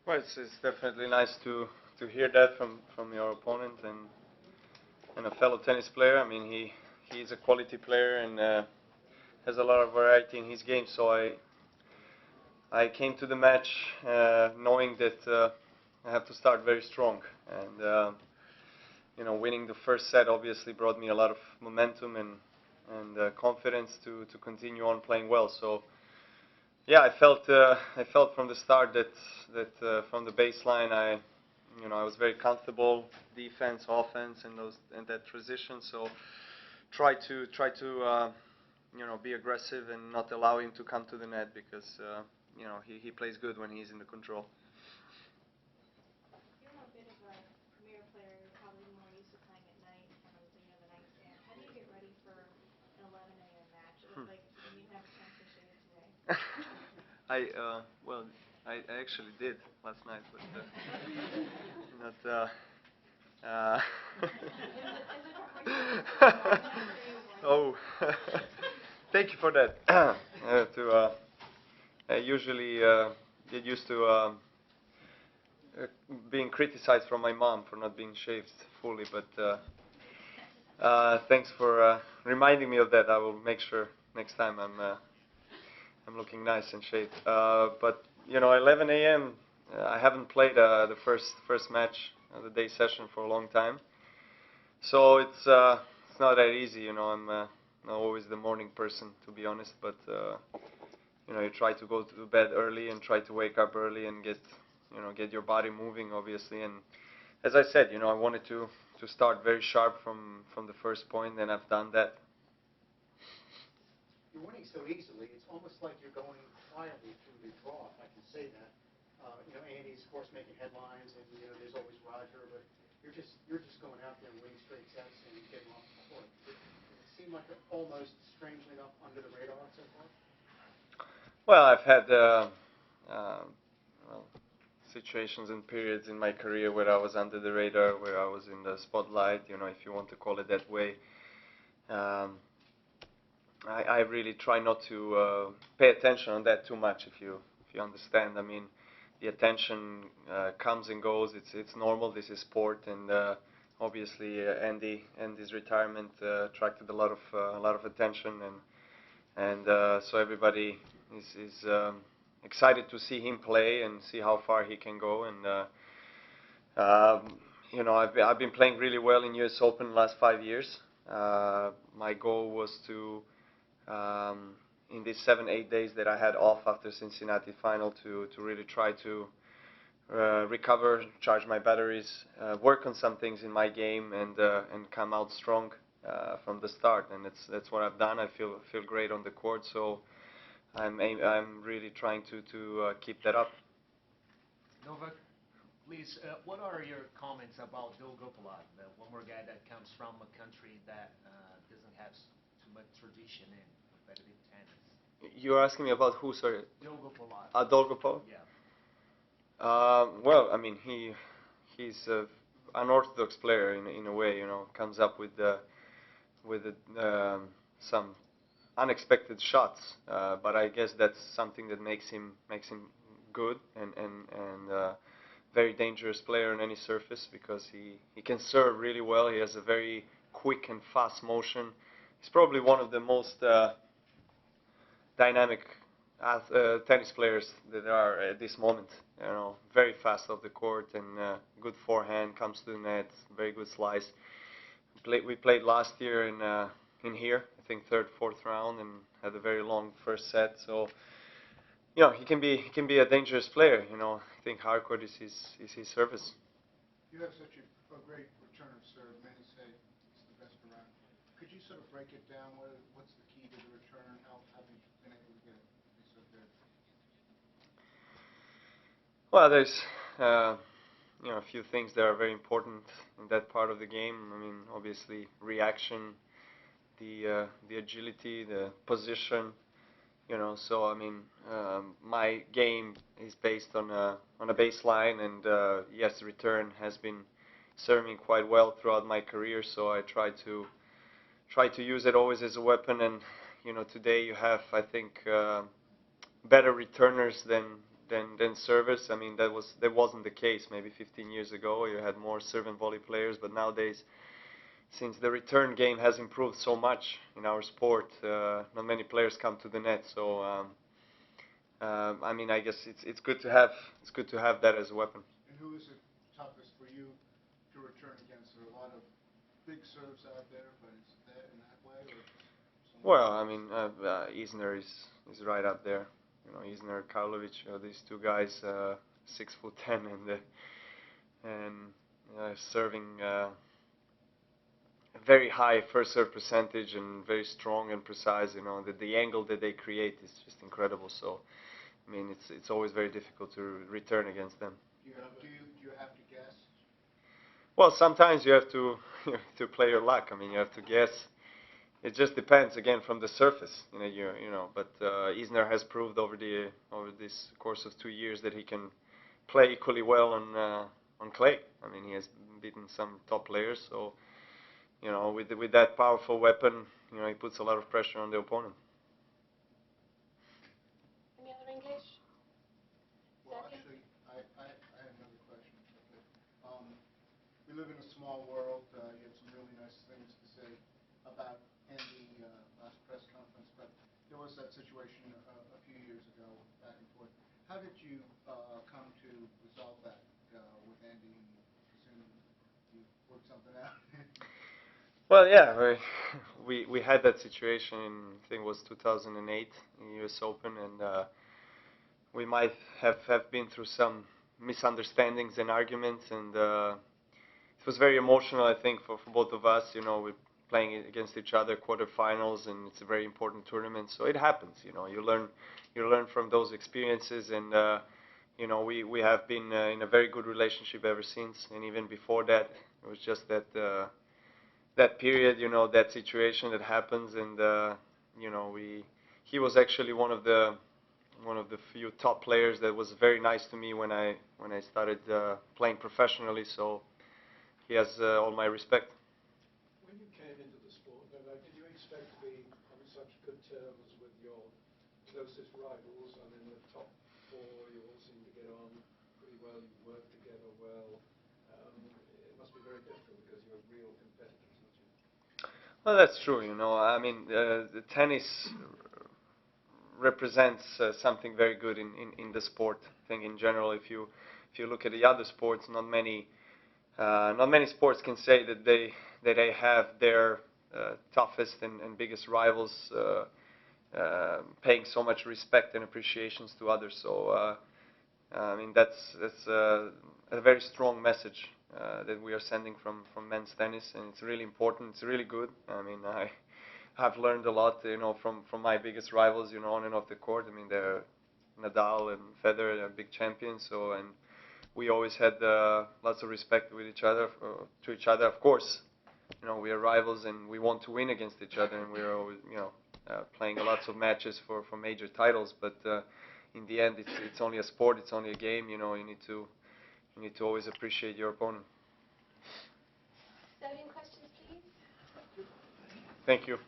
Well, it's definitely nice to hear that from your opponent and a fellow tennis player. I mean, he's a quality player and has a lot of variety in his game. So I came to the match knowing that I have to start very strong, and winning the first set obviously brought me a lot of momentum and confidence to continue on playing well. So yeah, I felt from the start that from the baseline I was very comfortable, defense, offense, and that transition. So try to be aggressive and not allow him to come to the net because he plays good when he's in the control. You're a bit of a premier player. You're probably more used to playing at night, kind of being the nightstand. How do you get ready for an 11 a.m. match? It looked like you didn't even have a chance to shave today. Well, I actually did last night, but not. Oh, thank you for that. I usually get used to being criticized from my mom for not being shaved fully, but thanks for reminding me of that. I will make sure next time I'm looking nice and shaved. But 11 a.m. I haven't played the first match, the day session for a long time, so it's not that easy. I'm not always the morning person, to be honest, but you try to go to bed early and try to wake up early and get your body moving, obviously. And as I said, I wanted to start very sharp from the first point, and I've done that. You're winning so easily, it's almost like you're going quietly through the draw, if I can say that. Andy's, of course, making headlines, and there's always Roger, but you're just going out there and winning straight sets and getting off the court. Does it seem like almost, strangely enough, under the radar so far? Well, I've had well, situations and periods in my career where I was under the radar, where I was in the spotlight, if you want to call it that way. I really try not to pay attention on that too much, if you understand. I mean, the attention comes and goes. It's normal. This is sport, and obviously Andy's retirement attracted a lot of attention, and so everybody is excited to see him play and see how far he can go. And I've been playing really well in U.S. Open the last 5 years. My goal was to in these 7-8 days that I had off after Cincinnati final to really try to recover, charge my batteries, work on some things in my game, and come out strong from the start. And that's what I've done. I feel great on the court, so I'm really trying to keep that up. Novak, please, what are your comments about Djokovic, one more guy that comes from a country that doesn't have too much tradition in competitive tennis? You're asking me about who, sorry? Djokovic. Djokovic? Yeah. Well, I mean, he's an unorthodox player in a way. Comes up with some unexpected shots, but I guess that's something that makes him good and very dangerous player on any surface, because he can serve really well. He has a very quick and fast motion. He's probably one of the most dynamic tennis players that are at this moment. Very fast off the court and good forehand, comes to the net, very good slice. We played last year in here, I think third, fourth round, and had a very long first set. So he can be a dangerous player. I think hardcourt is his service. You have such a great return of serve. Many say it's the best around. Could you sort of break it down? What's the key to the return? How have you been able to get it to be so good? Well, there's a few things that are very important in that part of the game. I mean, obviously reaction, the agility, the position. So I mean, my game is based on a baseline, and yes, the return has been serving quite well throughout my career. So I try to use it always as a weapon. And today you have, I think, better returners than than servers. I mean, that wasn't the case maybe 15 years ago. You had more serve and volley players, but nowadays, since the return game has improved so much in our sport, not many players come to the net. So I mean, I guess it's good to have that as a weapon. And who is it toughest for you to return against? There are a lot of big serves out there, but is it that in that way, or just Well, I mean, Isner is right up there. You know, Isner, Karlovic, these two guys, 6'10", and serving a very high first serve percentage and very strong and precise. You know, the angle that they create is just incredible. So, I mean, it's always very difficult to return against them. do you have to guess? Well, sometimes you have to to play your luck. I mean, you have to guess. It just depends again from the surface, you know. But Isner has proved over this course of 2 years that he can play equally well on clay. I mean, he has beaten some top players. So, you know, with that powerful weapon, you know, he puts a lot of pressure on the opponent. Any other English? Well, Second? actually, I have another question. We live in a small world. You had some really nice things to say about Andy last press conference, but there was that situation a few years ago, back and forth. How did you come to resolve that with Andy, and presume you worked something out? Well, yeah, we had that situation in, I think it was 2008 in US Open, and we might have been through some misunderstandings and arguments, and it was very emotional, I think, for both of us. You know, we're playing against each other, quarterfinals, and it's a very important tournament. So it happens. You know, you learn from those experiences, and you know, we have been in a very good relationship ever since. And even before that, it was just that period, you know, that situation that happens, and you know, he was actually one of the few top players that was very nice to me when I started playing professionally. So he has all my respect. When you came into the sport, Novak, did you expect to be on such good terms with your closest rivals? I mean, the top four, you all seem to get on pretty well. You work together well. It must be very difficult because you're real competitors, aren't you? Well, that's true. You know, I mean, the tennis represents something very good in the sport. I think in general, if you look at the other sports, not many sports can say that they have their toughest and biggest rivals paying so much respect and appreciations to others. So I mean, that's a very strong message that we are sending from men's tennis, and it's really important. It's really good. I mean, I've learned a lot, you know, from my biggest rivals, you know, on and off the court. I mean, they're Nadal and Federer, they're big champions. So, and we always had lots of respect with each other, to each other. Of course, you know, we are rivals and we want to win against each other, and we're always, you know, playing lots of matches for major titles. But in the end, it's only a sport. It's only a game. You know, you need to always appreciate your opponent. Stadium questions, please. Thank you.